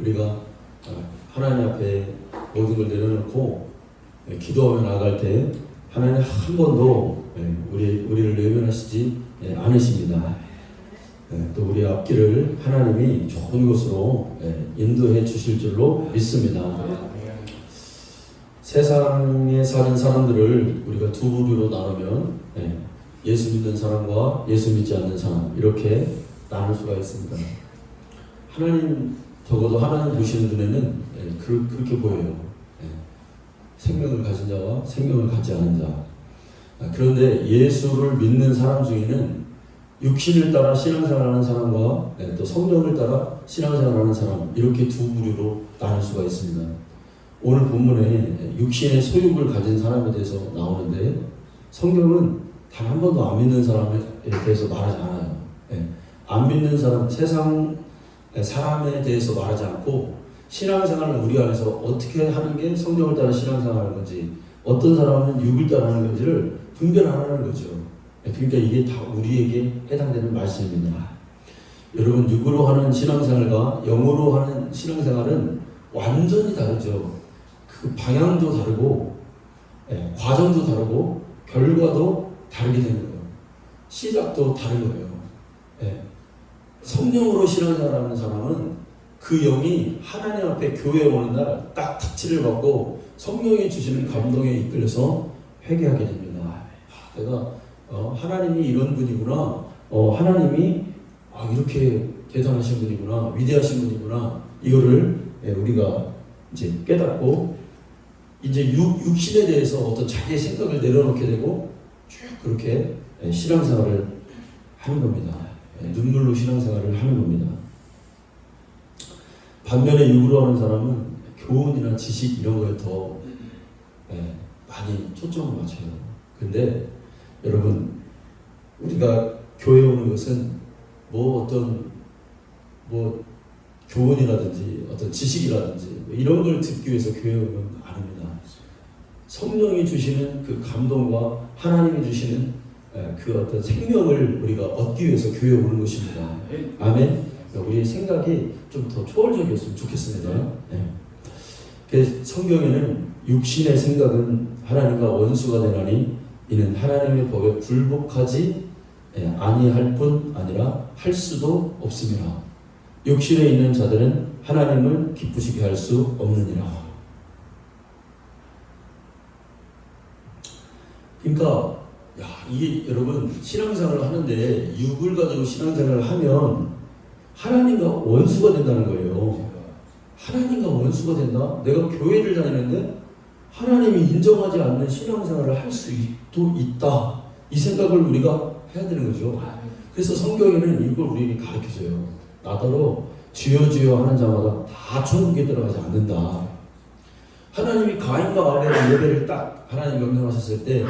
우리가 하나님 앞에 모든 걸 내려놓고 기도하며 나아갈 때 하나님 한 번도 우리를 외면하시지 않으십니다. 또 우리 앞길을 하나님이 좋은 곳으로 인도해 주실 줄로 믿습니다. 세상에 사는 사람들을 우리가 두 부류로 나누면 예수 믿는 사람과 예수 믿지 않는 사람 이렇게 나눌 수가 있습니다. 하나님 적어도 하나님 보시는 눈에는 그렇게 보여요. 생명을 가진 자와 생명을 갖지 않은 자. 그런데 예수를 믿는 사람 중에는 육신을 따라 신앙생활하는 사람과 또 성령을 따라 신앙생활하는 사람 이렇게 두 부류로 나눌 수가 있습니다. 오늘 본문에 육신의 소욕을 가진 사람에 대해서 나오는데 성경은 단 한 번도 안 믿는 사람에 대해서 말하지 않아요. 안 믿는 사람, 세상 사람에 대해서 말하지 않고 신앙생활을 우리 안에서 어떻게 하는 게 성경을 따라 신앙생활하는 건지 어떤 사람은 육을 따라하는 건지를 분별하라는 거죠. 그러니까 이게 다 우리에게 해당되는 말씀입니다. 여러분 육으로 하는 신앙생활과 영으로 하는 신앙생활은 완전히 다르죠. 그 방향도 다르고 과정도 다르고 결과도 다르게 되는 거예요. 시작도 다른 거예요. 성령으로 신앙생활하는 사람은 그 영이 하나님 앞에 교회에 오는 날 딱 터치를 받고 성령이 주시는 감동에 이끌려서 회개하게 됩니다. 내가 하나님이 이런 분이구나. 하나님이 이렇게 대단하신 분이구나. 위대하신 분이구나. 이거를 우리가 이제 깨닫고 이제 육신에 대해서 어떤 자기의 생각을 내려놓게 되고 쭉 그렇게 신앙생활을 하는 겁니다. 눈물로 신앙생활을 하는 겁니다. 반면에 육으로 하는 사람은 교훈이나 지식 이런 거에 더 많이 초점을 맞춰요. 근데 여러분 우리가 교회에 오는 것은 어떤 교훈이라든지 어떤 지식이라든지 이런 걸 듣기 위해서 교회에 오는 거 아닙니다. 성령이 주시는 그 감동과 하나님이 주시는 그 어떤 생명을 우리가 얻기 위해서 교회에 오는 것입니다. 아멘. 우리의 생각이 좀 더 초월적이었으면 좋겠습니다. 그래서 성경에는 육신의 생각은 하나님과 원수가 되나니 이는 하나님의 법에 굴복하지 아니할 뿐 아니라 할 수도 없습니다. 육신에 있는 자들은 하나님을 기쁘시게 할 수 없느니라. 그러니까 이게 여러분 신앙생활을 하는데 육을 가지고 신앙생활을 하면 하나님과 원수가 된다는 거예요. 하나님과 원수가 된다? 내가 교회를 다니는데 하나님이 인정하지 않는 신앙생활을 할 수도 있다. 이 생각을 우리가 해야 되는 거죠. 그래서 성경에는 이걸 우리에게 가르쳐줘요. 나더러 주여 주여 하는 자마다 다 천국에 들어가지 않는다. 하나님이 가인과 아벨의 예배를 딱 하나님 명령하셨을 때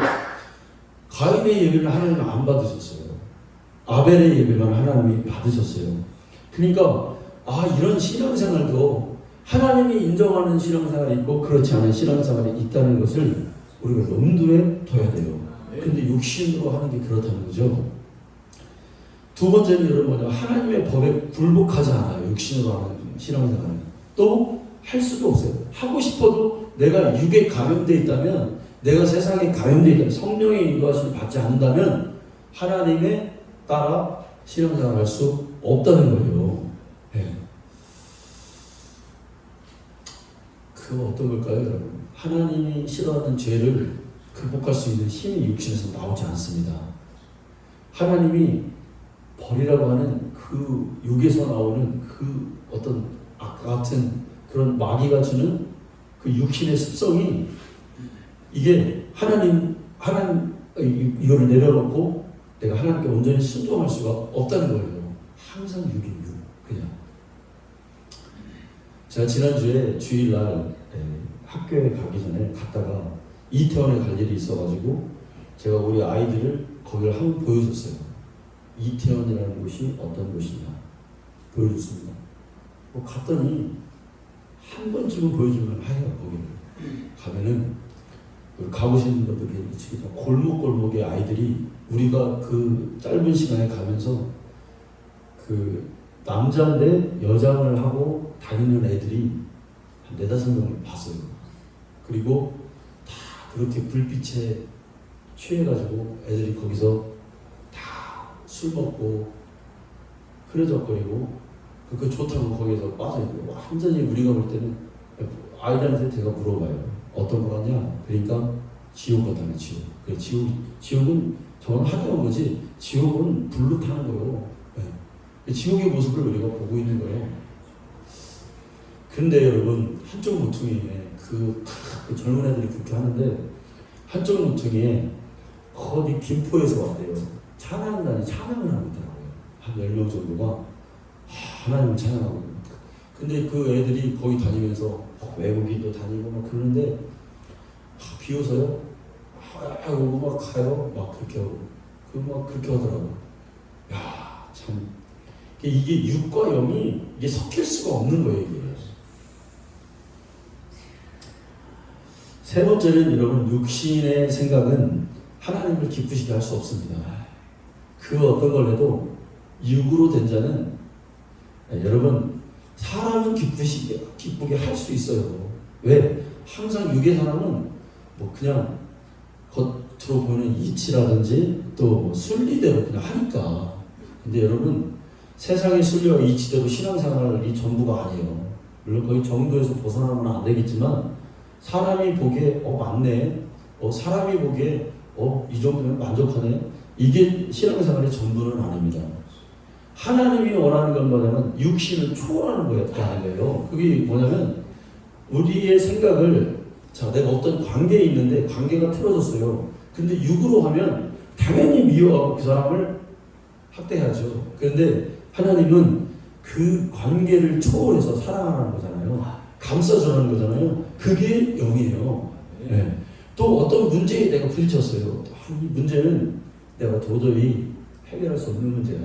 가인의 예배를 하나님은 안 받으셨어요. 아벨의 예배만 하나님이 받으셨어요. 그러니까 이런 신앙생활도 하나님이 인정하는 신앙생활이 있고 그렇지 않은 신앙생활이 있다는 것을 우리가 염두에 둬야 돼요. 근데 육신으로 하는 게 그렇다는 거죠. 두 번째는 여러분 하나님의 법에 굴복하지 않아요. 육신으로 하는 신앙생활은. 또 할 수도 없어요. 하고 싶어도 내가 육에 감염되어 있다면 내가 세상에 감염되어 있다면 성령의 인도하심을 받지 않는다면 하나님에 따라 신앙생활을 할 수 없다는 거예요. 그거 어떤 걸까요, 여러분? 하나님이 싫어하는 죄를 극복할 수 있는 힘이 육신에서 나오지 않습니다. 하나님이 벌이라고 하는 그 육에서 나오는 그 어떤 악과 같은 그런 마귀가 주는 그 육신의 습성이 이게 이거를 내려놓고 내가 하나님께 온전히 순종할 수가 없다는 거예요. 항상 육인 육, 그냥. 제가 지난주에 주일날 학교에 가기 전에 갔다가 이태원에 갈 일이 있어가지고 제가 우리 아이들을 거기를 한번 보여줬어요. 이태원이라는 곳이 어떤 곳이냐 보여줬습니다. 갔더니 한 번쯤은 보여주면 해요. 거기를 가면은 가보신 분들이 골목골목의 아이들이 우리가 그 짧은 시간에 가면서 그 남자인데 여장을 하고 다니는 애들이 한 4-5명을 봤어요. 그리고 다 그렇게 불빛에 취해가지고 애들이 거기서 다 술 먹고 흐려적거리고 그 좋다고 거기서 빠져있고 완전히 우리가 볼 때는 아이들한테 제가 물어봐요. 어떤 거 같냐? 그러니까 지옥 같다는 지옥. 그 지옥은 저건 하려는 거지. 지옥은 불로 타는 거예요. 네. 지옥의 모습을 우리가 보고 있는 거예요. 그런데 여러분 한쪽 모퉁이에 그 젊은 애들이 그렇게 하는데 한쪽 모퉁이에 어디 김포에서 왔대요. 찬양단이 찬양을 하고 있더라고요. 한 10명 정도가 하나님을 찬양하고 있는. 근데 그 애들이 거기 다니면서 외국인도 다니고 막 그러는데 비웃어요. 오고 막 가요. 막 그렇게 하고 막 그렇게 하더라고. 야, 참 이게 육과 영이 이게 섞일 수가 없는 거예요. 이게. 세 번째는 여러분 육신의 생각은 하나님을 기쁘시게 할 수 없습니다. 그 어떤 걸 해도 육으로 된 자는 여러분 사람은 기쁘게 할 수 있어요. 왜? 항상 육의 사람은 뭐 그냥 겉으로 보이는 이치라든지 또 순리대로 그냥 하니까. 근데 여러분 세상의 순리와 이치대로 신앙생활이 전부가 아니에요. 물론 거의 정도에서 벗어나면 안 되겠지만 사람이 보기에 맞네. 사람이 보기에 이 정도면 만족하네. 이게 신앙생활의 전부는 아닙니다. 하나님이 원하는 건 뭐냐면 육신을 초월하는 거예요. 그게 뭐냐면 우리의 생각을 내가 어떤 관계에 있는데 관계가 틀어졌어요. 근데 육으로 하면 당연히 미워하고 그 사람을 학대하죠. 그런데 하나님은 그 관계를 초월해서 사랑하는 거잖아요. 감싸주는 거잖아요. 그게 영이에요. 네. 또 어떤 문제에 내가 부딪혔어요. 이 문제는 내가 도저히 해결할 수 없는 문제야.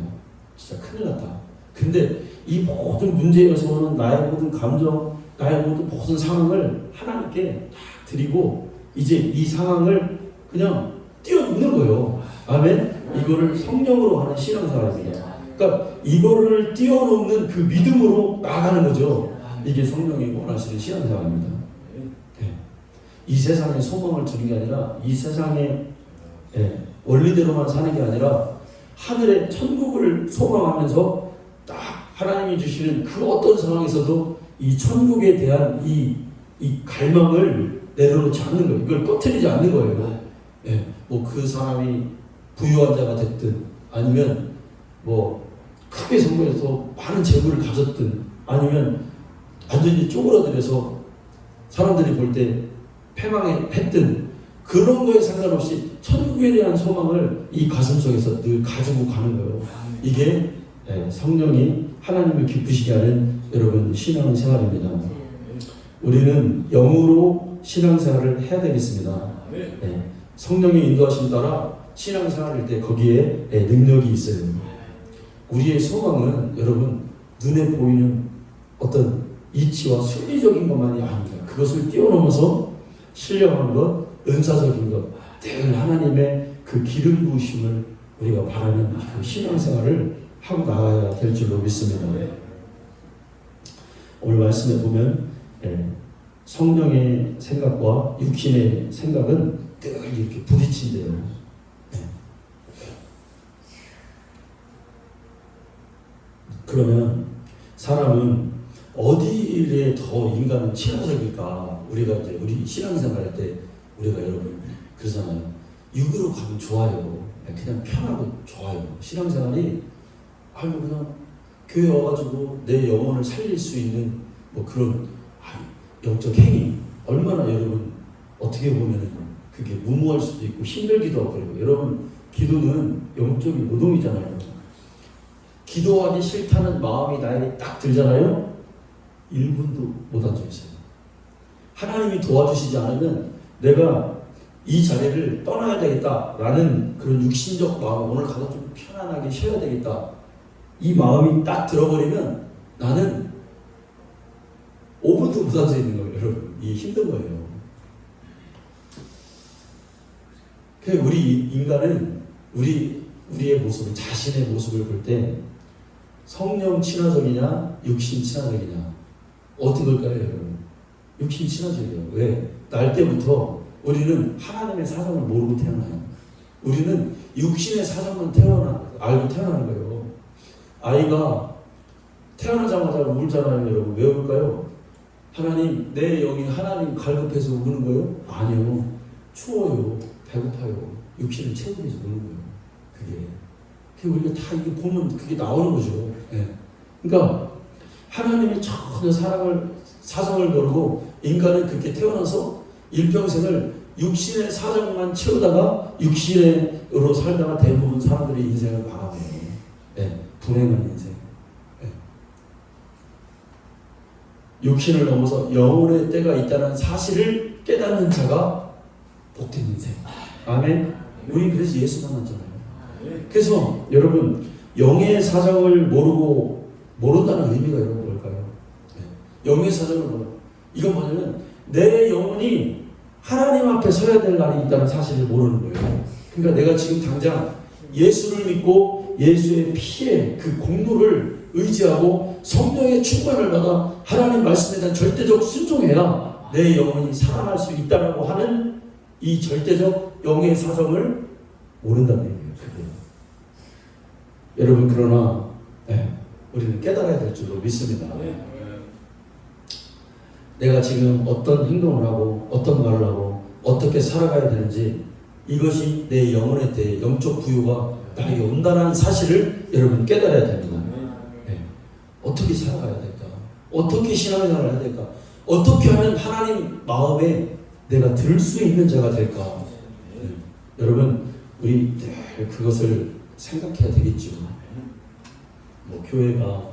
진짜 큰일 났다. 근데 이 모든 문제에서 오는 나의 모든 감정, 나의 모든 상황을 하나님께 딱 드리고 이제 이 상황을 그냥 뛰어넘는 거예요. 아멘? 이거를 성령으로 하는 신앙생활입니다. 그러니까 이거를 뛰어넘는 그 믿음으로 나아가는 거죠. 이게 성령이 원하시는 신앙생활입니다. 네. 이 세상에 소망을 두는 게 아니라 이 세상의 원리대로만 사는 게 아니라 하늘의 천국을 소망하면서 딱 하나님이 주시는 그 어떤 상황에서도 이 천국에 대한 이 갈망을 내려놓지 않는 거예요. 이걸 꺼트리지 않는 거예요. 뭐 그 사람이 부유한 자가 됐든 아니면 뭐 크게 성공해서 많은 재물을 가졌든 아니면 완전히 쪼그라들어서 사람들이 볼 때 패망했든 그런 거에 상관없이 천국에 대한 소망을 이 가슴 속에서 늘 가지고 가는 거예요. 이게 성령이 하나님을 기쁘시게 하는 여러분 신앙생활입니다. 우리는 영으로 신앙생활을 해야 되겠습니다. 성령의 인도하심 따라 신앙생활일 때 거기에 능력이 있어요. 우리의 소망은 여러분 눈에 보이는 어떤 이치와 순리적인 것만이 아닙니다. 그것을 뛰어넘어서 신령한 것, 은사적인 것, 늘 하나님의 그 기름 부으심을 우리가 바라는 그 신앙생활을 하고 나가야 될 줄로 믿습니다. 오늘 말씀에 보면 성령의 생각과 육신의 생각은 늘 이렇게 부딪힌대요. 그러면 사람은 어디에 더 인간은 친화적일까? 우리가 이제 우리 신앙생활 할 때 우리가 여러분 그러잖아요. 육으로 가면 좋아요. 그냥 편하고 좋아요. 신앙생활이 그냥 교회 와가지고 내 영혼을 살릴 수 있는 뭐 그런 영적 행위 얼마나 여러분 어떻게 보면은 그게 무모할 수도 있고 힘들기도 하고 그리고 여러분 기도는 영적인 노동이잖아요. 기도하기 싫다는 마음이 나에게 딱 들잖아요. 1분도 못 앉아있어요. 하나님이 도와주시지 않으면 내가 이 자리를 떠나야 되겠다라는 그런 육신적 마음, 오늘 가서 좀 편안하게 쉬어야 되겠다. 이 마음이 딱 들어버리면 나는 5분도 못 앉아있는 거예요. 여러분, 이게 힘든 거예요. 우리 인간은 우리의 모습을, 자신의 모습을 볼 때 성령 친화적이냐 육신 친화적이냐 어떻게 될까요, 여러분? 육신이 싫어져요. 왜? 날 때부터 우리는 하나님의 사정을 모르고 태어나요. 우리는 육신의 사정만 알고 태어나는 거예요. 아이가 태어나자마자 울잖아요, 여러분. 왜 울까요? 하나님, 내 영이 하나님 갈급해서 우는 거예요? 아니요. 추워요. 배고파요. 육신을 채우기 위해서 우는 거예요. 그게 우리가 다 이게 보면 그게 나오는 거죠. 예. 그러니까 하나님이 전혀 사정을 모르고 인간은 그렇게 태어나서 일평생을 육신의 사정만 채우다가 육신으로 살다가 대부분 사람들이 인생을 망하네요. 예. 불행한 인생. 예. 육신을 넘어서 영혼의 때가 있다는 사실을 깨닫는 자가 복된 인생. 아멘. 우리 그래서 예수 만났잖아요. 그래서 여러분, 영의 사정을 모른다는 의미가 여러분 뭘까요? 영의 사정을 모르. 이건 뭐냐면 내 영혼이 하나님 앞에 서야 될 날이 있다는 사실을 모르는 거예요. 그러니까 내가 지금 당장 예수를 믿고 예수의 피에 그 공로를 의지하고 성령의 충만을 받아 하나님 말씀에 대한 절대적 순종해야 내 영혼이 살아날 수 있다라고 하는 이 절대적 영의 사정을 모른다는 얘기예요. 여러분, 그러나 우리는 깨달아야 될 줄로 믿습니다. 내가 지금 어떤 행동을 하고 어떤 말을 하고 어떻게 살아가야 되는지, 이것이 내 영혼에 대해 영적 부유가 나에게 온다는 사실을 여러분 깨달아야 됩니다. 어떻게 살아가야 될까? 어떻게 신앙생활을 해야 될까? 어떻게 하면 하나님 마음에 내가 들 수 있는 자가 될까? 여러분, 우리 늘 그것을 생각해야 되겠죠. 뭐 교회가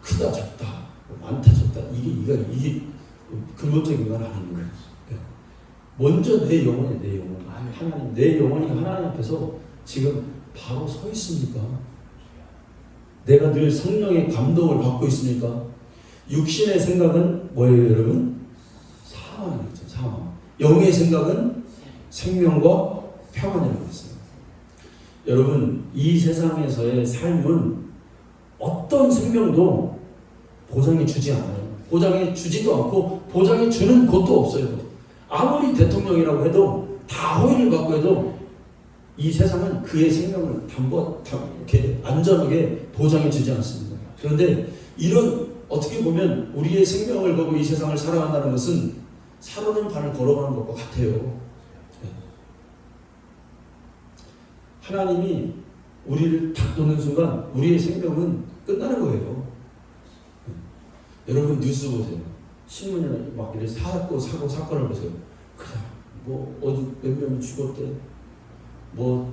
크다 작다, 많다 적다, 이게 근본적인 건 아닌 거예요. 먼저 내 영혼, 하나님, 내 영혼이 하나님 앞에서 지금 바로 서 있습니까? 내가 늘 성령의 감동을 받고 있습니까? 육신의 생각은 뭐예요, 여러분? 사망이죠, 사망. 영의 생각은 생명과 평안이라고 했어요. 여러분, 이 세상에서의 삶은 어떤 생명도 보장해 주지 않아요. 보장해 주지도 않고 보장해 주는 것도 없어요. 아무리 대통령이라고 해도 다 호의를 받고 해도 이 세상은 그의 생명을 이렇게 안전하게 보장해 주지 않습니다. 그런데 이런, 어떻게 보면 우리의 생명을 걸고 이 세상을 살아간다는 것은 살아는 발을 걸어가는 것과 같아요. 하나님이 우리를 탁 놓는 순간 우리의 생명은 끝나는 거예요. 여러분, 뉴스 보세요. 신문이나 막 이렇게 사건을 보세요. 그래, 뭐 어디 몇 명이 죽었대. 뭐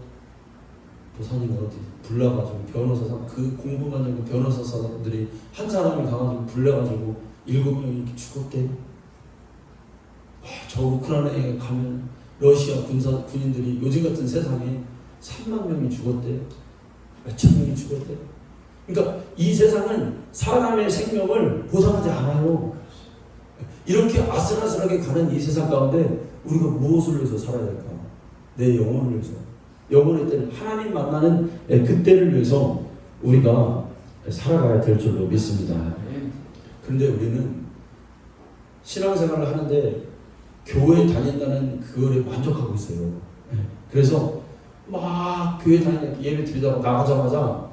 부산인가 어디 불나가지고 변호사상, 그 공부만 하고 변호사 사람들이 한 사람이 가가지고 불나가지고 7명이 이렇게 죽었대. 저 우크라이나에 가면 러시아 군인들이 요즘 같은 세상에 3만 명이 죽었대. 몇천 명이 죽었대. 그러니까 이 세상은 사람의 생명을 보상하지 않아요. 이렇게 아슬아슬하게 가는 이 세상 가운데 우리가 무엇을 위해서 살아야 될까? 내 영혼을 위해서. 영혼의 때를, 하나님 만나는 그때를 위해서 우리가 살아가야 될 줄로 믿습니다. 그런데 우리는 신앙생활을 하는데 교회 다닌다는 그거에 만족하고 있어요. 그래서 막 교회 다니는 예배 드리다가 나가자마자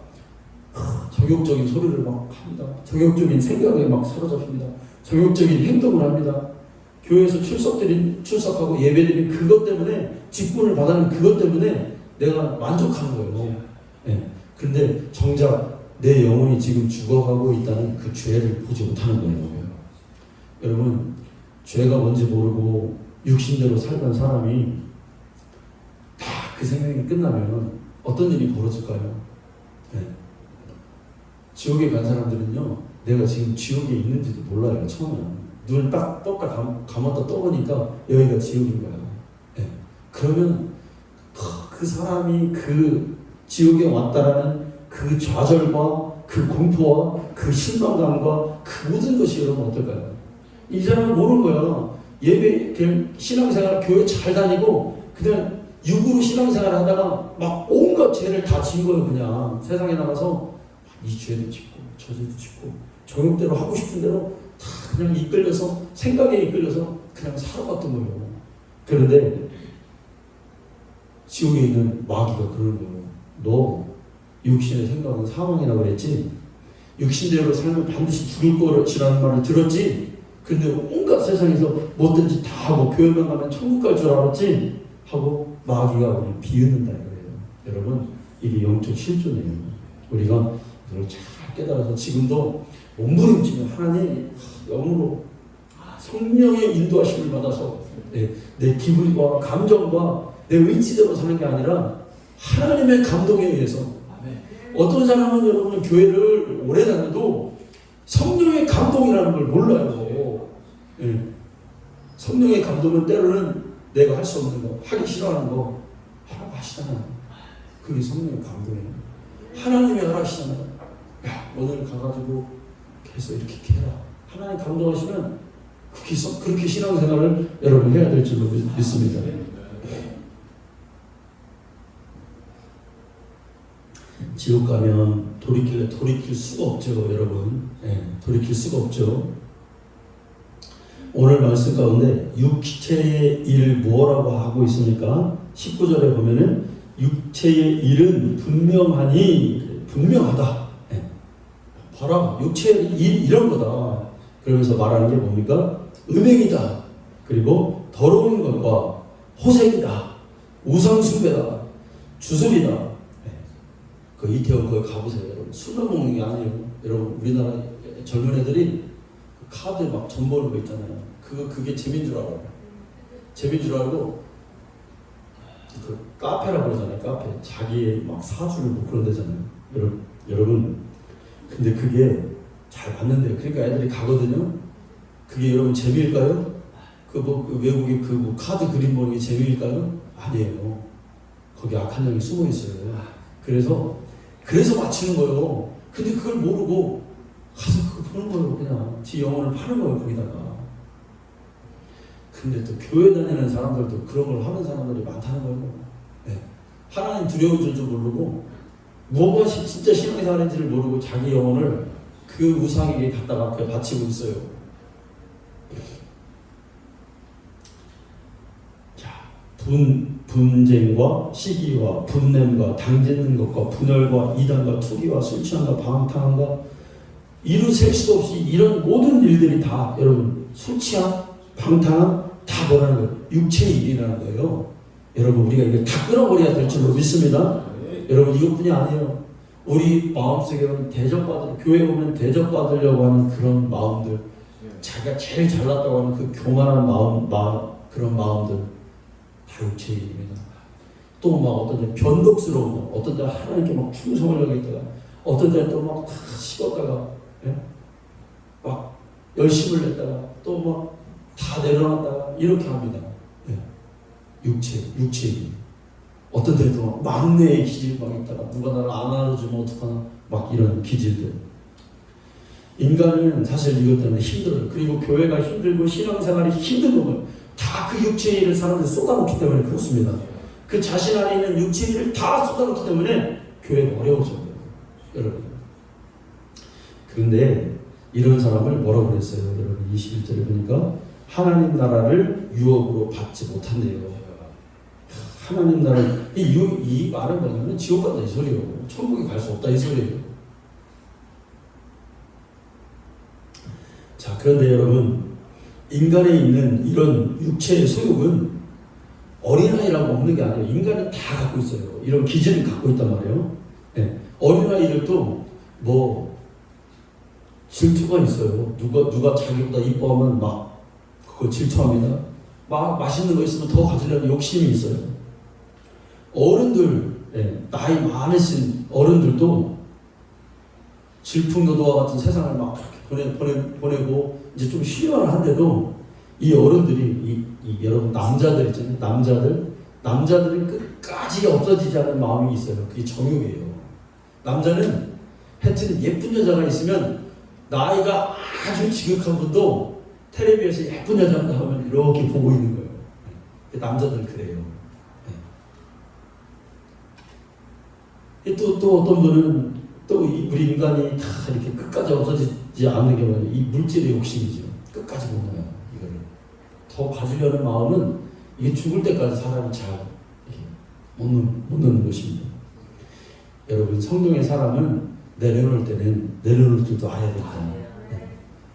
정욕적인 소리를 막 합니다. 정욕적인 생각에 막 사로잡힙니다. 정욕적인 행동을 합니다. 교회에서 출석하고 예배드린 그것 때문에, 직분을 받는 그것 때문에 내가 만족하는 거예요. 그런데 정작 내 영혼이 지금 죽어가고 있다는 그 죄를 보지 못하는 거예요. 여러분, 죄가 뭔지 모르고 육신대로 살던 사람이 다 그 생명이 끝나면 어떤 일이 벌어질까요? 지옥에 간 사람들은요, 내가 지금 지옥에 있는지도 몰라요. 처음에는 눈을 딱 감았다 떠보니까 여기가 지옥인 거야. 그러면 그 사람이 그 지옥에 왔다라는 그 좌절과 그 공포와 그 실망감과 그 모든 것이 여러분 어떨까요? 이 사람은 모르는 거야. 예배, 신앙생활, 교회 잘 다니고 그냥 육으로 신앙생활 하다가 막 온갖 죄를 다 진 거예요. 그냥 세상에 나가서 이 죄도 짓고 저 죄도 짓고 정욕대로 하고 싶은 대로 다 다 그냥 이끌려서 생각에 이끌려서 그냥 살아갔던 거예요. 그런데 지옥에 있는 마귀가 그러는 거예요. 너 육신의 생각은 사망이라고 그랬지? 육신대로 살면 반드시 죽을 거라는 말을 들었지? 근데 온갖 세상에서 뭐든지 다 하고 교회만 가면 천국 갈 줄 알았지? 하고 마귀가 우리를 비웃는다 이거예요. 여러분, 이게 영적 실존이에요. 우리가 그걸 잘 깨달아서 지금도 몸부림치며 하나님 영으로 성령의 인도하심을 받아서 내 기분과 감정과 내 의지대로 사는 게 아니라 하나님의 감동에 의해서. 어떤 사람은 여러분 교회를 오래 다녀도 성령의 감동이라는 걸 몰라요. 성령의 감동은 때로는 내가 할 수 없는 거, 하기 싫어하는 거 하라고 하시잖아요. 그게 성령의 감동이에요. 하나님이 하라시잖아요. 야, 오늘 가가지고 계속 이렇게 해라. 하나님 감동하시면 그렇게 신앙생활을 여러분 해야 될 줄로 믿습니다. 지옥 가면 돌이킬 수가 없죠, 여러분. 돌이킬 수가 없죠. 오늘 말씀 가운데 육체의 일 뭐라고 하고 있습니까? 19절에 보면은 육체의 일은 분명하다. 봐라, 육체의 일 이런 거다. 그러면서 말하는 게 뭡니까? 음행이다. 그리고 더러운 것과 호색이다. 우상숭배다. 주술이다. 그 이태원 거기 가보세요, 여러분. 술만 먹는 게 아니에요. 여러분, 우리나라 젊은 애들이 카드 막 전 버는 거 있잖아요. 그게 재미인 줄 알아요. 재미인 줄 알고 그 카페라고 그러잖아요. 카페. 자기의 막 사주를 뭐 그런 데잖아요. 여러분. 근데 그게 잘 맞는데요. 그러니까 애들이 가거든요. 그게 여러분 재미일까요? 그 외국의 그 카드 그림 보는 게 재미일까요? 아니에요. 거기 악한 영이 숨어 있어요. 그래서 맞히는 거예요. 근데 그걸 모르고 가서 그거 보는 거예요. 그냥 지 영혼을 파는 거예요. 거기다가. 근데 또 교회 다니는 사람들도 그런 걸 하는 사람들이 많다는 거예요. 하나님 두려운 줄도 모르고 뭐가 진짜 신앙생활인지를 모르고 자기 영혼을 그 우상에게 갖다가 바치고 있어요. 자, 분쟁과 시기와 분냄과 당짓는 것과 분열과 이단과 투기와 술 취함과 방탕함과 이루 셀 수 없이 이런 모든 일들이 다 여러분 술 취함, 방탕함 다 뭐라는 거예요? 육체의 일이라는 거예요. 여러분 우리가 이걸 다 끊어버려야 될 줄로 믿습니다. 여러분 이것뿐이 아니에요. 우리 마음속에는 교회 오면 대접받으려고 하는 그런 마음들, 자기가 제일 잘났다고 하는 그 교만한 그런 마음들 다 육체의 일입니다. 또 막 어떤 때 변덕스러운 거, 어떤 때 하나님께 막 충성하려고 했다가 어떤 때 또 막 다 식었다가 막 열심을 냈다가 또 막 다 내려놨다가 이렇게 합니다. 육체의 일. 어떤 때도 막내의 기질이 막 있다가 누가 나를 안 알아주면 어떡하나 막 이런 기질들. 인간은 사실 이것 때문에 힘들어요. 그리고 교회가 힘들고 신앙생활이 힘든 거면 다 그 육체의 일을 사람들이 쏟아놓기 때문에 그렇습니다. 그 자신 안에 있는 육체의 일을 다 쏟아놓기 때문에 교회가 어려워져요. 여러분. 그런데 이런 사람을 뭐라고 그랬어요? 여러분 21절에 보니까 하나님 나라를 유업으로 받지 못한대요. 하나님 나라를 이 말은 뭐냐면 지옥 간다 이 소리예요. 천국에 갈 수 없다 이 소리예요. 자, 그런데 여러분 인간에 있는 이런 육체의 소욕은 어린아이라고 없는 게 아니에요. 인간은 다 갖고 있어요. 이런 기질을 갖고 있단 말이에요. 어린아이들도 뭐 질투가 있어요. 누가 자기보다 이뻐하면 막 그거 질투합니다. 막 맛있는 거 있으면 더 가지려는 욕심이 있어요. 어른들, 나이 많으신 어른들도 질풍노도와 같은 세상을 막 보내고 이제 좀 쉬어야 한데도 이 어른들이 여러분 남자들 있잖아요. 남자들은 끝까지 없어지지 않은 마음이 있어요. 그게 정욕이에요. 남자는 하여튼 예쁜 여자가 있으면 나이가 아주 지극한 분도 텔레비에서 예쁜 여자 나오면 이렇게 보고 있는 거예요. 남자들은 그래요. 또 어떤 분은 또 우리 인간이 다 이렇게 끝까지 않는 게 뭐냐, 이 물질의 욕심이죠. 끝까지 못 놓아요. 이거를 더 가지려는 마음은 이게 죽을 때까지 사람이 잘 이렇게 못 놓는 것입니다. 여러분, 성령의 사람은 내려놓을 때는 내려놓을 줄도 알아야 됩니다.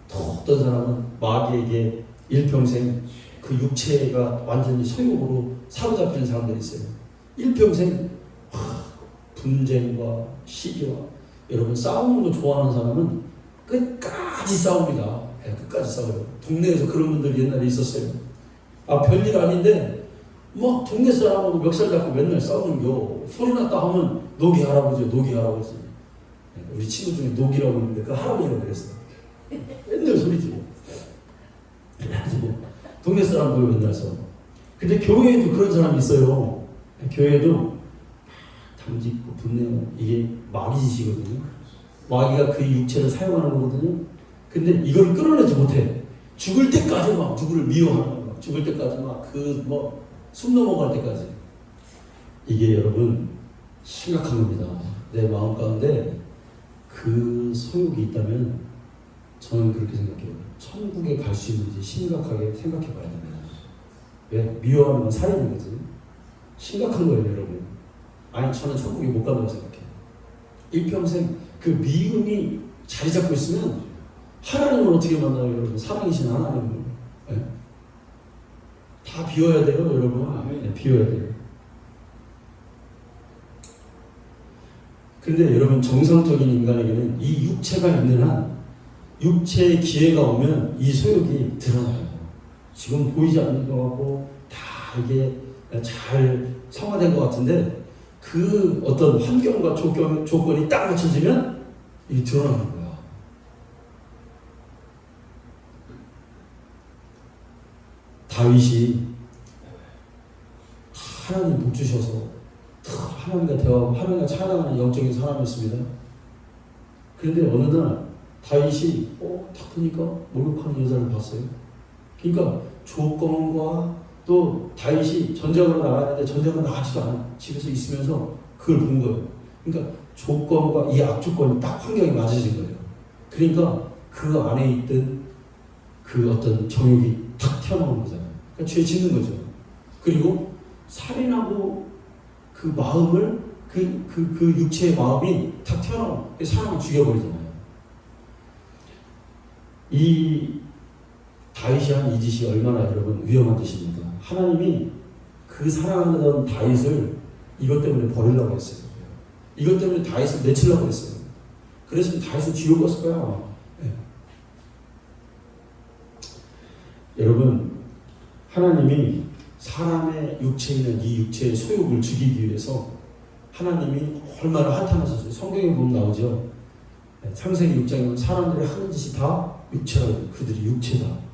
또 어떤 사람은 마귀에게 일평생 그 육체가 완전히 소욕으로 사로잡히는 사람들이 있어요. 일평생 분쟁과 시기와, 여러분, 싸우는 거 좋아하는 사람은 끝까지 싸웁니다. 끝까지 싸워요. 동네에서 그런 분들 옛날에 있었어요. 별일 아닌데 막 동네 사람하고 멱살 잡고 맨날 싸우는겨. 소리 났다 하면 노기 할아버지요, 노기 할아버지. 우리 친구 중에 노기라고 있는데 그 할아버지라고 그랬어요. 맨날 소리지고. 그래가지고 동네 사람들 맨날 싸워. 근데 교회에도 그런 사람이 있어요. 교회에도 담짓고 분내고, 이게 마귀 짓이거든요. 마귀가 그 육체를 사용하는 거거든요. 근데 이걸 끊어내지 못해. 죽을 때까지 막 누구를 미워하는 거야. 죽을 때까지 막 숨 넘어갈 때까지. 이게 여러분 심각한 겁니다. 내 마음 가운데 그 소욕이 있다면 저는 그렇게 생각해요. 천국에 갈 수 있는지 심각하게 생각해 봐야 됩니다. 왜? 미워하는 건 살인인 거지. 심각한 거예요, 여러분. 아니, 저는 천국에 못 간다고 생각해요. 일평생 그 미움이 자리 잡고 있으면 하나님을 어떻게 만나요, 여러분? 사랑이신 하나님을. 네? 다 비워야 돼요, 여러분. 네, 비워야 돼요. 근데 여러분, 정상적인 인간에게는 이 육체가 있는 한, 육체의 기회가 오면 이 소욕이 드러나요. 지금 보이지 않는 것 같고 다 이게 잘 성화된 것 같은데, 그 어떤 환경과 조건이 딱 맞춰지면 이게 드러나는 거야. 다윗이 하나님 복 주셔서 하나님과 대화하고 하나님과 찬양하는 영적인 사람이었습니다. 그런데 어느 날 다윗이 딱 보니까 목욕하는 여자를 봤어요. 그러니까 조건과 또 다윗이 전쟁으로 나가는데 전쟁으로 나가지도 않아. 집에서 있으면서 그걸 본 거예요. 그러니까 조건과 이 악조건이 딱 환경이 맞아진 거예요. 그러니까 그 안에 있던 그 어떤 정욕이 탁 튀어나오는 거잖아요. 그러니까 죄 짓는 거죠. 그리고 살인하고 그 마음을, 그 육체의 마음이 탁 튀어나오고 사람을 죽여버리잖아요. 이 다윗이 한 이 짓이 얼마나 여러분 위험한 짓입니까? 하나님이 그 사랑하던 다윗을 이것 때문에 버리려고 했어요. 이것 때문에 다윗을 내치려고 했어요. 그래서 다윗을 지옥 갔을 거야. 네. 여러분, 하나님이 사람의 육체에 있는 이 육체의 소욕을 죽이기 위해서 하나님이 얼마나 한탄하셨어요. 성경에 보면 나오죠. 창세기 6장에 보면 사람들이 하는 짓이 다 육체라고, 그들이 육체다.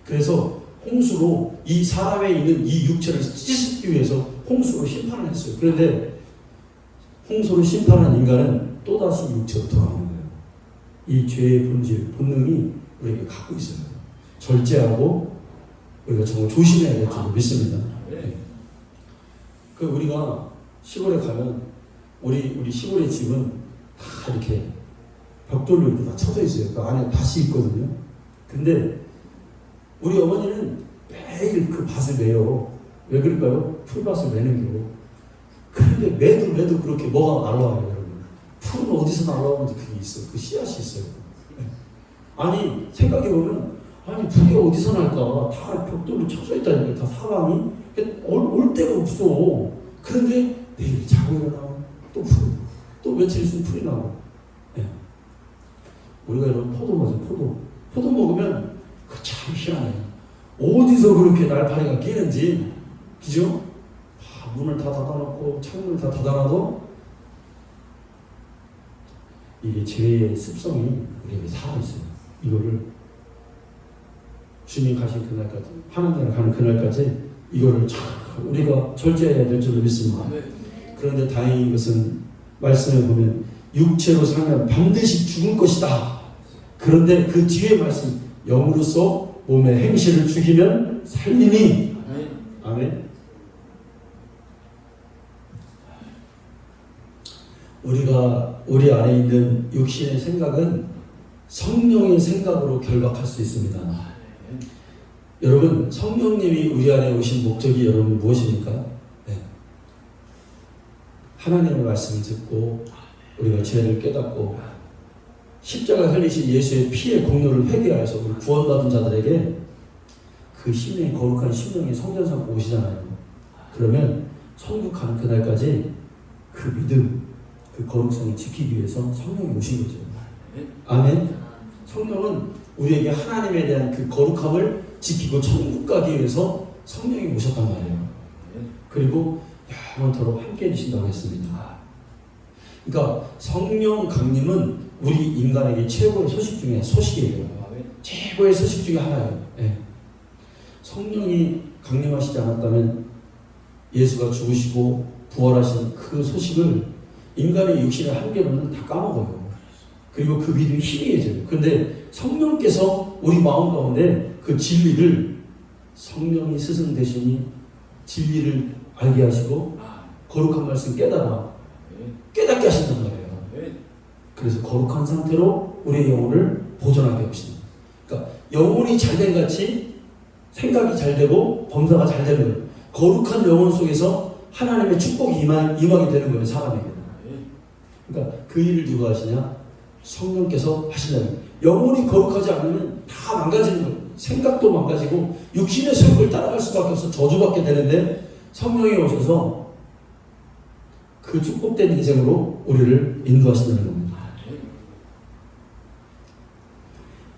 그래서 홍수로 이 사람에 있는 이 육체를 찢기 위해서 홍수로 심판을 했어요. 그런데 홍수로 심판한 인간은 또다시 육체로 돌아오는 거예요. 이 죄의 본질, 본능이 우리에게 갖고 있어요. 절제하고 우리가 정말 조심해야 될 줄 믿습니다. 네. 그 우리가 시골에 가면 우리 시골의 집은 다 이렇게 벽돌로 이렇게 다 쳐져 있어요. 그 안에 밭이 있거든요. 근데 우리 어머니는 매일 그 밭을 매요. 왜 그럴까요? 풀밭을 매는 거. 그런데 매도 그렇게 뭐가 날라와요, 여러분. 풀은 어디서 날라오는지 그게 있어요. 그 씨앗이 있어요. 아니, 생각해보면, 아니, 풀이 어디서 날까? 다 벽돌로 쳐져 있다니까, 다 사방이. 올 데가 없어. 그런데 내일 자고 일어나면 또 풀, 또 며칠 있으면 풀이 나고. 네. 우리가 이런 포도 먹어요, 포도 먹으면 참 희한해요. 어디서 그렇게 날파리가 끼는지, 그죠? 문을 다 닫아놓고 창문을 다 닫아놔도 이게 죄의 습성이 우리에게 살아있어요. 이거를 주님 가신 그날까지, 하나님 가는 그날까지 이거를 참 우리가 절제해야 될 줄로 믿습니다. 그런데 다행인 것은 말씀에 보면 육체로 살면 반드시 죽을 것이다. 그런데 그 뒤에 말씀, 영으로서 몸의 행실을 죽이면 살리니. 아멘. 우리가 우리 안에 있는 육신의 생각은 성령의 생각으로 결박할 수 있습니다. 여러분, 성령님이 우리 안에 오신 목적이 여러분 무엇입니까? 네. 하나님의 말씀을 듣고 우리가 죄를 깨닫고 십자가 흘리신 예수의 피의 공로를 회개하여서 우리 구원받은 자들에게 그 심령이 거룩한 심령이 성전 삼고 오시잖아요. 그러면 천국 가는 그날까지 그 믿음, 그 거룩성을 지키기 위해서 성령이 오신 거죠. 아멘. 성령은 우리에게 하나님에 대한 그 거룩함을 지키고 천국 가기 위해서 성령이 오셨단 말이에요. 그리고 영원토록 함께 해주신다고 했습니다. 그러니까 성령 강림은 우리 인간에게 최고의 소식이에요. 최고의 소식 중에 하나예요. 네. 성령이 강림하시지 않았다면 예수가 죽으시고 부활하신 그 소식을 인간의 육신의 한계로는 다 까먹어요. 그리고 그 믿음이 희미해져요. 그런데 성령께서 우리 마음 가운데 그 진리를 성령이 스승 되시니 진리를 알게 하시고 거룩한 말씀 깨닫게 하신단 말이에요. 그래서 거룩한 상태로 우리의 영혼을 보존하게 하십니다. 그러니까 영혼이 잘된 같이 생각이 잘 되고 범사가 잘 되는 거예요. 거룩한 영혼 속에서 하나님의 축복이 임하게 되는 거예요. 사람에게는. 그러니까 그 일을 누가 하시냐? 성령께서 하시냐면 영혼이 거룩하지 않으면 다 망가지는 거예요. 생각도 망가지고 육신의 소욕을 따라갈 수밖에 없어 저주받게 되는데 성령이 오셔서 그 축복된 인생으로 우리를 인도하신다는 겁니다.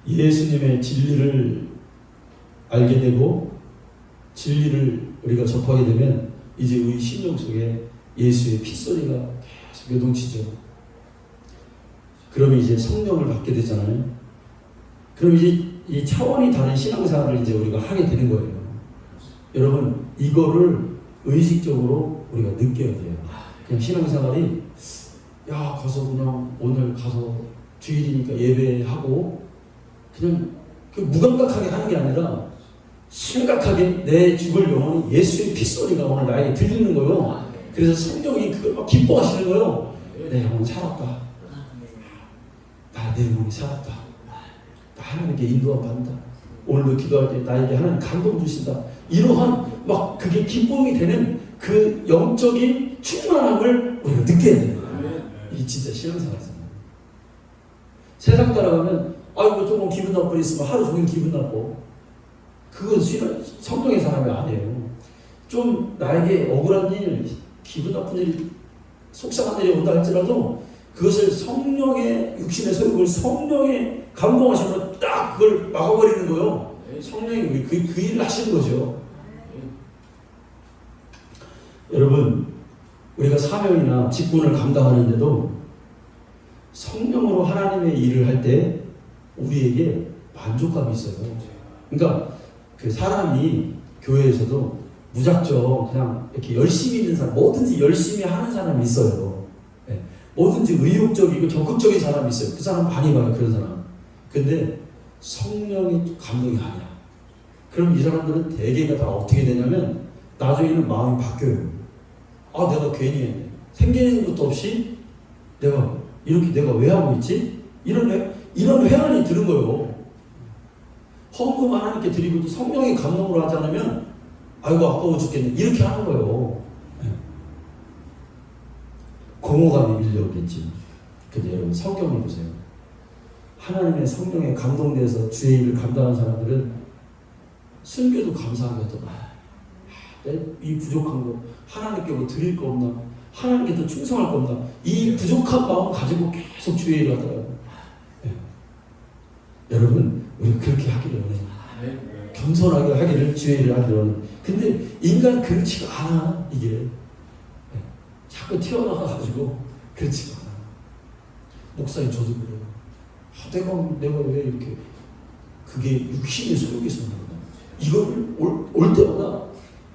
예수님의 진리를 알게 되고 진리를 우리가 접하게 되면 이제 우리 심령 속에 예수의 핏소리가 계속 요동치죠. 그러면 이제 성령을 받게 되잖아요. 그럼 이제 이 차원이 다른 신앙생활을 이제 우리가 하게 되는 거예요. 여러분, 이거를 의식적으로 우리가 느껴야 돼요. 그냥 신앙생활이 가서 그냥 오늘 가서 주일이니까 예배하고 그냥 그 무감각하게 하는 게 아니라 심각하게 내 죽을 영혼이 예수의 핏소리가 오늘 나에게 들리는 거예요. 그래서 성령이 그걸 막 기뻐하시는 거예요. 내 영혼 살았다. 내 영혼이 살았다. 나 하나님께 인도함 받는다. 오늘도 기도할 때 나에게 하나님 감동 주신다. 이러한 막 그게 기쁨이 되는 그 영적인 충만함을 우리가 느껴야 돼요. 이게 진짜 신앙생활이잖아요. 세상 따라가면 조금 기분 나쁠 있으면 하루 종일 기분 나쁘고 그건 성령의 사람이 아니에요. 좀 나에게 억울한 일, 기분 나쁜 일, 속상한 일이 온다 할지라도 그것을 성령의 육신의 소욕을 성령의 감동하심으로 딱 그걸 막아버리는 거예요. 성령이 그 일을 하시는 거죠. 여러분, 우리가 사명이나 직분을 감당하는데도 성령으로 하나님의 일을 할 때 우리에게 만족감이 있어요. 그러니까 그 사람이 교회에서도 무작정 그냥 이렇게 열심히 있는 사람, 뭐든지 열심히 하는 사람이 있어요. 네. 뭐든지 의욕적이고 적극적인 사람이 있어요. 그 사람 많이 봐요. 그런 사람. 근데 성령이 감동이 아니야. 그럼 이 사람들은 대개가 다 어떻게 되냐면 나중에는 마음이 바뀌어요. 내가 괜히 했네. 생기는 것도 없이 내가 왜 하고 있지? 이런 회한이 드는 거예요. 헌금 하나님께 드리고도 성령의 감동으로 하지 않으면 아까워 죽겠네. 이렇게 하는 거예요. 공허감이 밀려오겠지. 근데 여러분, 성경을 보세요. 하나님의 성령에 감동돼서 주의 일을 감당한 사람들은 순교도 감사하게 하더라. 이 부족한 거 하나님께 뭐 드릴 거 없나? 하나님께 더 충성할 거 없나? 이 부족한 마음 가지고 계속 주의 일을 하더라고요. 여러분, 우리 그렇게 하기를 원해요. 겸손하게 하기를, 주의 일을 하기를 원해요. 근데 인간 그렇지가 않아, 이게. 자꾸 튀어나와가지고 그렇지가 않아. 목사님, 저도 그래요. 내가 왜 이렇게 그게 육신의 소욕에서 나오나? 이거를 올 때마다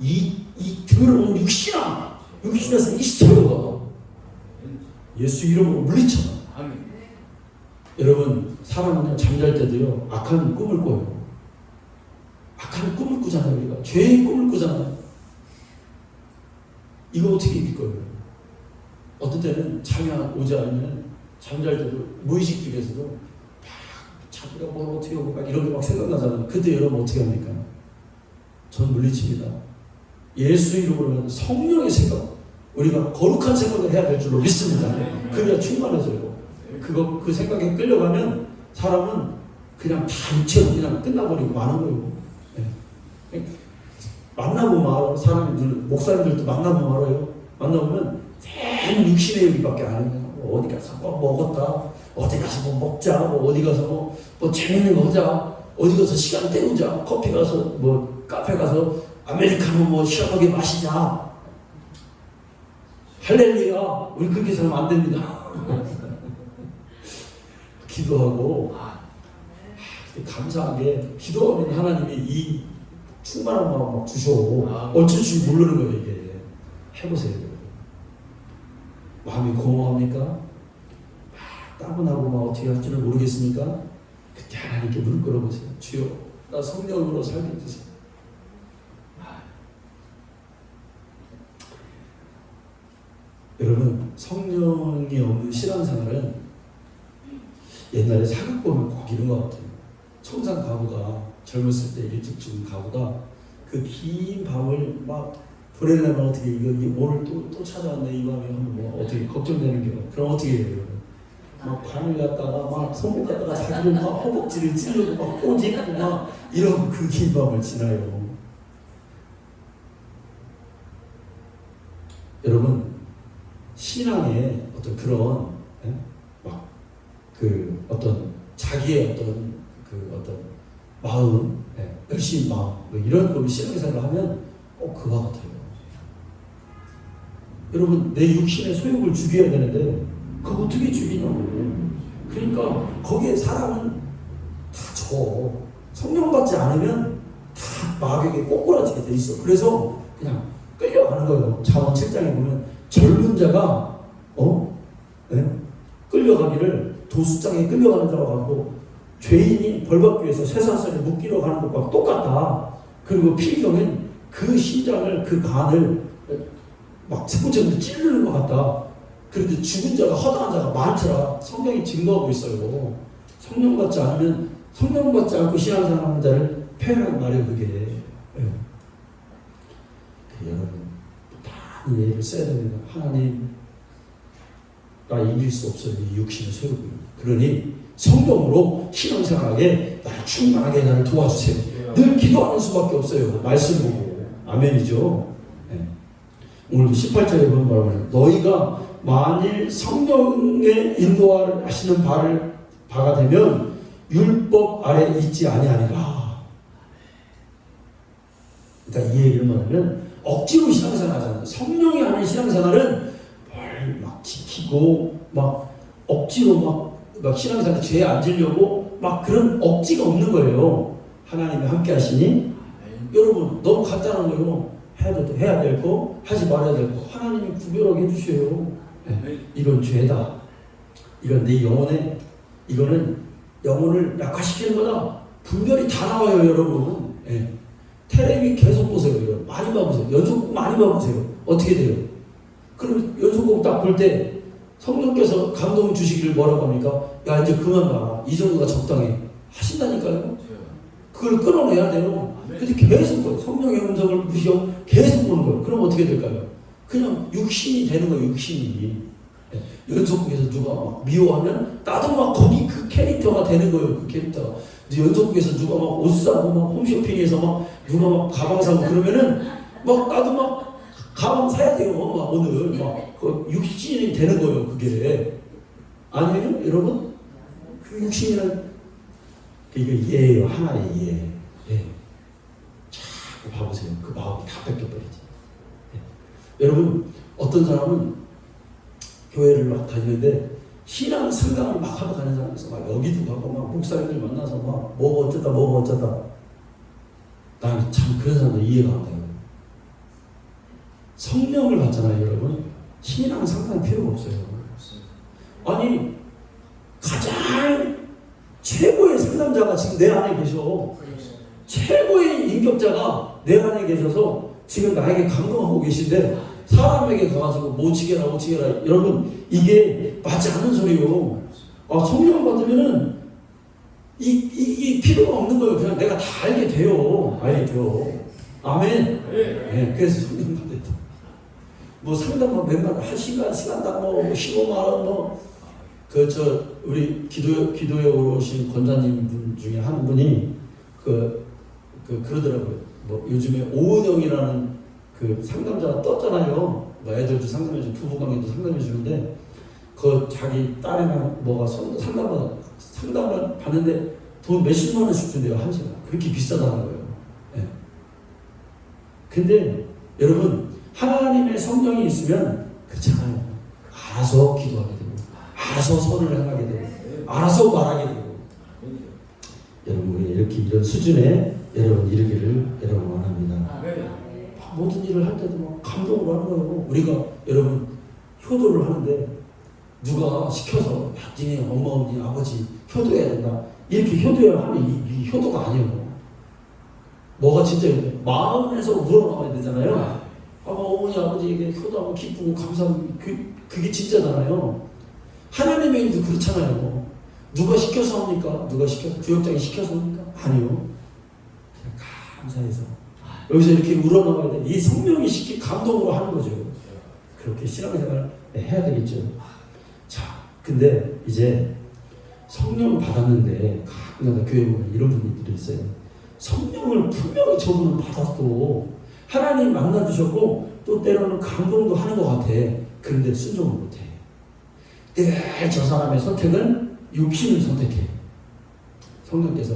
이 더러운 육신에서 이 소욕아 예수 이름으로 물리쳐. 여러분, 사람은 잠잘 때도요 악한 꿈을 꿔요. 악한 꿈을 꾸잖아요. 우리가 죄의 꿈을 꾸잖아요. 이거 어떻게 이길 거예요? 어떤 때는 잠이 오지 않으면 잠잘 때도 무의식 중에서도 막 자기가 뭘 어떻게 하고 막 이런 게 막 생각나잖아요. 그때 여러분 어떻게 합니까? 전 물리칩니다. 예수 이름으로 성령의 생각, 우리가 거룩한 생각을 해야 될 줄로 믿습니다. 그래야 충만해져요. 그 생각에 끌려가면 사람은 그냥 다 육체로 그냥 끝나버리고 마는 거예요. 네. 만나보면 알아. 사람들, 목사님들도 만나보면 알아요. 만나보면 全육신의 얘기밖에 안 해요. 어디 가서 뭐 먹었다, 어디 가서 뭐 먹자, 뭐 어디 가서 뭐 재밌는 거 하자, 어디 가서 시간 때우자, 커피 가서 뭐 카페 가서 아메리카노 뭐 시원하게 마시자. 할렐루야. 우리 그렇게 살면 안 됩니다. 기도하고 감사하게 기도하면 하나님이 이 충만한 마음 막 주셔. 어쩔 줄 모르는 거예요. 이게 해보세요. 마음이 공허합니까? 막 따분하고 막 어떻게 할지를 모르겠습니까? 그때 하나님께 무릎 꿇어보세요. 주여, 나 성령으로 살게 해주세요. 여러분, 성령이 없는 신앙생활은 옛날에 사극 보면 꼭 이런 것 같아요. 청산 가부가 젊었을 때 일찍 죽은 가부가 그 긴 밤을 막 보내려면 어떻게 이거 오늘 또 찾아왔네 이 밤에 하면 뭐 어떻게 걱정되는 게 그럼 어떻게 해요? 막 밤을 갖다가 막 손목 갖다가 자기를 막 허벅지를 찌르고 막 꼬집고 막 이런 그 긴 밤을 지나요. 여러분, 신앙의 어떤 그런 막 그 어떤 자기의 어떤 마음, 열심히 마음 뭐 이런 걸 신앙생활을 하면 꼭 그와 같아요. 여러분, 내 육신의 소욕을 죽여야 되는데 그거 어떻게 죽이냐고. 그러니까 거기에 사람은 다 져. 성령 받지 않으면 다 마귀에게 꼬꾸라지게 돼 있어. 그래서 그냥 끌려가는 거예요. 잠언 7장에 보면 젊은 자가 끌려가기를 도수장에 끌려가는 자와 같고 죄인이 벌받기 위해서 쇠사슬에 묶이러 가는 것과 똑같다. 그리고 필경은 그 심장을 그 간을 막 세포체로 찌르는 것 같다. 그런데 죽은 자가 허다한 자가 많더라. 성경이 증거하고 있어요. 성령 받지 않으면 성령 받지 않고 신앙생활하는 자를 표현한 말이에요. 그게. 여러분, 다 예를 써야 됩니다. 하나님, 나 이길 수 없어요. 이 육신의 소욕을. 그러니 성령으로 신앙생활하게 나를 충만하게 나를 도와주세요. 늘 기도하는 수밖에 없어요. 말씀 보고. 아멘이죠. 네. 오늘 18절에 보면 말하면 너희가 만일 성령의 인도하시는 바가 되면 율법 아래 있지 아니하리라. 그러니까 이 얘기를 말하면 억지로 신앙생활 하잖아요. 성령이 하는 신앙생활은 뭘 막 지키고 막 억지로 막 신앙생활 죄에 안 지려고 막 그런 억지가 없는 거예요. 하나님이 함께 하시니 여러분 너무 간단한 거예요. 해야 될 거, 하지 말아야 될 거 하나님이 구별하게 해주셔요. 이건 죄다. 이건 내 영혼에 이거는 영혼을 약화시키는 거다. 분별이 다 나와요, 여러분. 텔레비 계속 보세요. 여러분. 많이 봐보세요. 연속곡 많이 봐보세요. 어떻게 돼요? 그럼 연속곡 딱 볼 때 성령께서 감동 주시기를 뭐라고 합니까? 야, 이제 그만 봐. 이 정도가 적당해. 하신다니까요. 그걸 끊어내야 돼요. 근데 계속 봐요. 성령의 음성을 무시하고 계속 보는 거예요. 그럼 어떻게 될까요? 그냥 육신이 되는 거예요. 육신이. 연속국에서 누가 막 미워하면 나도 막 거기 그 캐릭터가 되는 거예요. 그 캐릭터가. 연속국에서 누가 막 옷 사고 막 홈쇼핑에서 막 누가 막 가방 사고 그러면은 막 나도 막 가방 사야 돼요. 막 오늘 막 그 육신이 되는 거예요. 그게 아니에요, 여러분? 그 육신이란 이게 예예요. 하나의 예. 자꾸 봐보세요. 그 마음이 다 뺏겨버리지. 여러분, 어떤 사람은 교회를 막 다니는데 신앙 상담을 막 하러 가는 사람에서 막 여기도 가고 막 목사님들 만나서 막 뭐가 어쩌다 나는 참 그런 사람들 이해가 안 돼요. 성령을 받잖아요, 여러분. 신앙 상담 필요가 없어요. 아니 가장 최고의 상담자가 지금 내 안에 계셔. 최고의 인격자가 내 안에 계셔서 지금 나에게 감동하고 계신데 사람에게 가가지고 오치게라 여러분 이게 맞지 않는 소리요. 성령 받으면은 이게 필요가 없는 거예요. 그냥 내가 다 알게 돼요. 알겠죠. 아멘. 네, 그래서 성령 받았다. 뭐 상담 뭐 몇만 원, 한 시간당 뭐 15만 원 뭐 우리 기도에 오신 권사님 분 중에 한 분이 그러더라고요. 뭐 요즘에 오은영이라는 그 상담자가 떴잖아요. 뭐 애들도 상담해주고 부부관계도 상담해주는데 자기 딸이랑 뭐가 상담을 받는데 돈 몇십만 원씩 준대요. 한 시간. 그렇게 비싸다는 거예요. 네. 근데 여러분 하나님의 성령이 있으면 그렇잖아요. 알아서 기도하게 되고 알아서 선을 행하게 되고 알아서 말하게 되고 여러분 우리 이런 수준에 여러분 이르기를 여러분 원합니다. 모든 일을 할 때도 막 감동으로 하는 거예요. 우리가 여러분 효도를 하는데 누가 시켜서 야, 니네 엄마, 언니, 아버지 효도해야 된다. 이렇게 효도해야 하면 이 효도가 아니에요. 뭐가 진짜 마음에서 우러나와야 되잖아요. 어머니, 아버지에게 효도하고 기쁘고 감사하고 그게 진짜잖아요. 하나님의 일도 그렇잖아요. 누가 시켜서 합니까? 누가 구역장이 시켜서 합니까? 아니요. 그냥 감사해서 여기서 이렇게 우러나와야 돼. 이 성령이 감동으로 하는 거죠. 그렇게 신앙생활을 해야 되겠죠. 자, 근데 이제 성령 받았는데 가끔가다 교회 보면 이런 분들이 있어요. 성령을 분명히 저분은 받았고 하나님 만나주셨고 또 때로는 감동도 하는 것 같아. 그런데 순종을 못해. 늘 저 사람의 선택은 육신을 선택해. 성령께서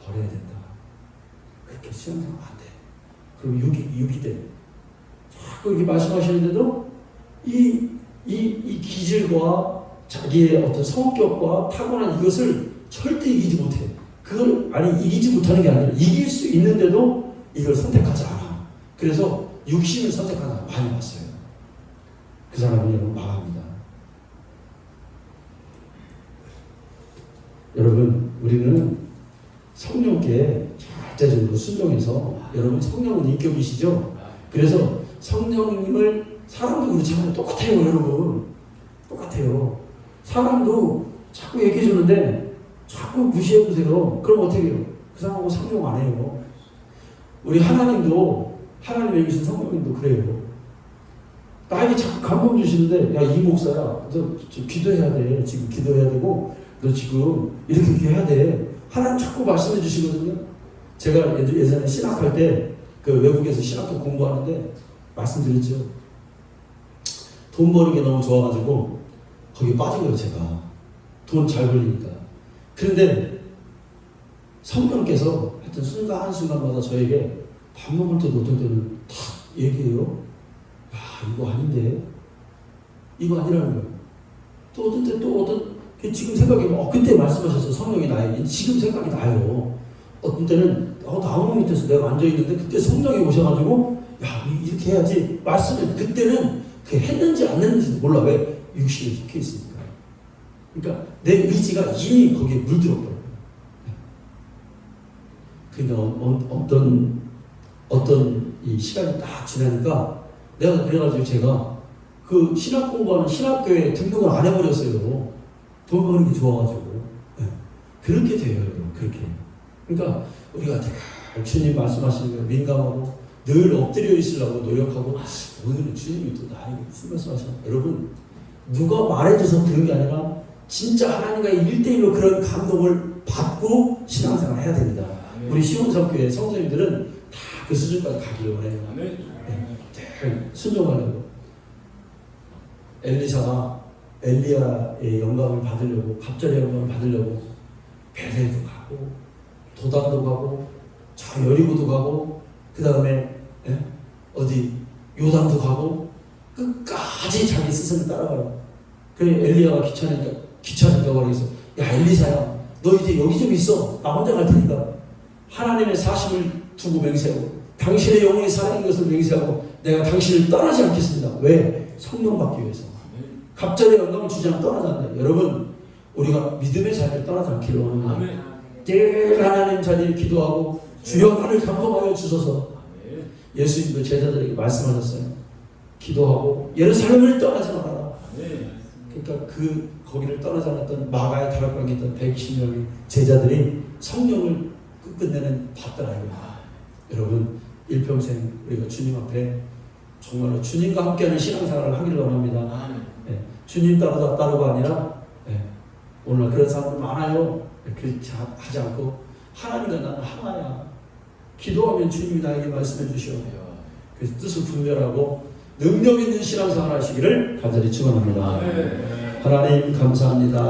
버려야 된다. 그렇게 신앙생활 안 돼. 그럼 육이 돼. 자꾸 이렇게 말씀하시는데도 이 기질과 자기의 어떤 성격과 타고난 이것을 절대 이기지 못해. 그걸 이기지 못하는 게 아니라 이길 수 있는데도 이걸 선택하지 않아. 그래서 육신을 선택하는 사람 많이 봤어요. 그 사람이 여러분 망합니다. 여러분 우리는 성령께 절대적으로 순종해서 여러분 성령은 인격이시죠? 그래서 성령님을 사람도 그렇잖아요. 똑같아요 여러분. 똑같아요. 사람도 자꾸 얘기해 주는데 자꾸 무시해 보세요. 그럼 어떻게 해요? 그 사람하고 상종 안 해요. 우리 하나님도 하나님의 계신 성령님도 그래요. 나에게 자꾸 감동 주시는데 야 이 목사야 너 기도해야 돼. 지금 기도해야 되고 너 지금 이렇게 해야 돼. 하나님 자꾸 말씀해 주시거든요. 제가 예전에 신학할 때 그 외국에서 신학교 공부하는데 말씀드렸죠. 돈 버는 게 너무 좋아가지고 거기에 빠진 거예요. 제가 돈 잘 벌리니까. 그런데 성령께서 하여튼 순간 한순간마다 저에게 밥 먹을 때도 어떤 때는 탁 얘기해요. 야 이거 아닌데 이거 아니라는 거예요. 또 어떤 때 또 어떤 지금 생각이 그때 말씀하셨어요. 성령이 나에게 지금 생각이 나요. 어떤 때는 나무 밑에서 내가 앉아있는데 그때 성령이 오셔가지고 야 이렇게 해야지 말씀을 그때는 그 했는지 안 했는지도 몰라. 왜? 육신에 속해 있으니까. 그러니까 내 의지가 이미 거기에 물들어버려요. 그러니까 어떤 이 시간이 딱 지나니까 내가 그래가지고 제가 그 신학 공부하는 신학교에 등록을 안 해버렸어요. 돈 버는 게 좋아가지고. 네. 그렇게 돼요 여러분. 그렇게. 그러니까 우리가 주님 말씀하시는 거 민감하고 늘 엎드려 있으려고 노력하고 오늘은 주님이 또 나에게 무슨 말씀하시나. 여러분 누가 말해줘서 그런 게 아니라 진짜 하나님과 1대1로 그런 감동을 받고 신앙생활을 해야 됩니다. 우리 시원성교회 성도님들은 다 그 수준까지 가기를 원해요. 네. 순종하려고. 엘리사가 엘리야의 영감을 받으려고 갑절의 영감을 받으려고 베델도 가고 도단도 가고 저 여리고도 가고 그 다음에 어디 요단도 가고 끝까지 자기 스승을 따라가요. 그래 엘리야가 귀찮으니까 그래서 야 엘리사야 너 이제 여기 좀 있어. 나 혼자 갈 테니까 하나님의 사심을 두고 맹세하고 당신의 영혼이 살아있는 것을 맹세하고 내가 당신을 떠나지 않겠습니다. 왜? 성령 받기 위해서. 갑자기 영감을 주지 않고 떠나지 않는다. 여러분 우리가 믿음의 자리를 떠나지 않기를 원합니다. 늘 하나님 자리에 기도하고 주여 나를 감동하여 주소서. 예수님도 제자들에게 말씀하셨어요. 기도하고 예루살렘을 떠나지 말아라. 그러니까 거기를 떠나지 않았던 마가의 다락방에 있던 120명의 제자들이 성령을 끝내는 받더라고요. 여러분 일평생 우리가 주님 앞에 정말로 주님과 함께하는 신앙생활을 하기를 원합니다. 주님 따르고가 아니라 오늘 그런 사람들 많아요. 그렇게 하지 않고 하나님과 나는 하나야. 기도하면 주님이 나에게 말씀해 주시오. 그래서 뜻을 분별하고 능력 있는 신앙생활 하시기를 간절히 축원합니다. 하나님 감사합니다.